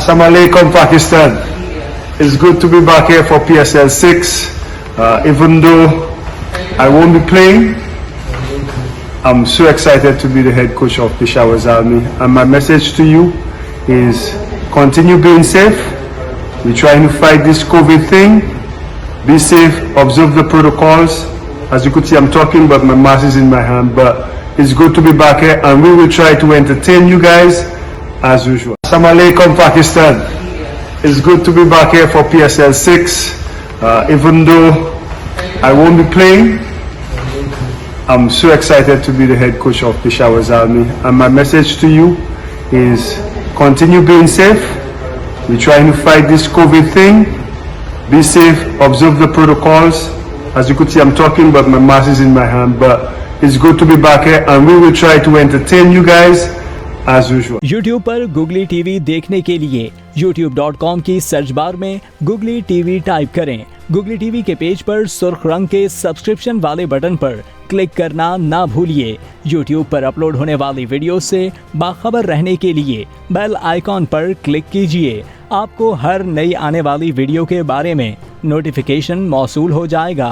Assalamualaikum Pakistan. It's good to be back here for PSL 6. Even though I won't be playing, I'm so excited to be the head coach of Peshawar Army. And my message to you is continue being safe. We're trying to fight this COVID thing. Be safe, observe the protocols. As you could see, I'm talking, but my mask is in my hand. But it's good to be back here, and we will try to entertain you guys as usual. Assalamualaikum Pakistan. It's good to be back here for PSL 6. Even though I won't be playing, I'm so excited to be the head coach of Peshawar Army. And my message to you is continue being safe. We're trying to fight this COVID thing. Be safe, observe the protocols. As you could see, I'm talking, but my mask is in my hand. But it's good to be back here, and we will try to entertain you guys as usual. YouTube पर Googly TV देखने के लिए youtube.com की search bar में Googly TV type करें। Googly TV के page पर सुर्ख रंग के सब्सक्रिप्शन वाले बटन पर क्लिक करना ना भूलिए। YouTube पर अपलोड होने वाली वीडियो से बाखबर रहने के लिए बेल आइकॉन पर क्लिक कीजिए। आपको हर नई आने वाली वीडियो के बारे में नोटिफिकेशन मौसूल हो जाएगा।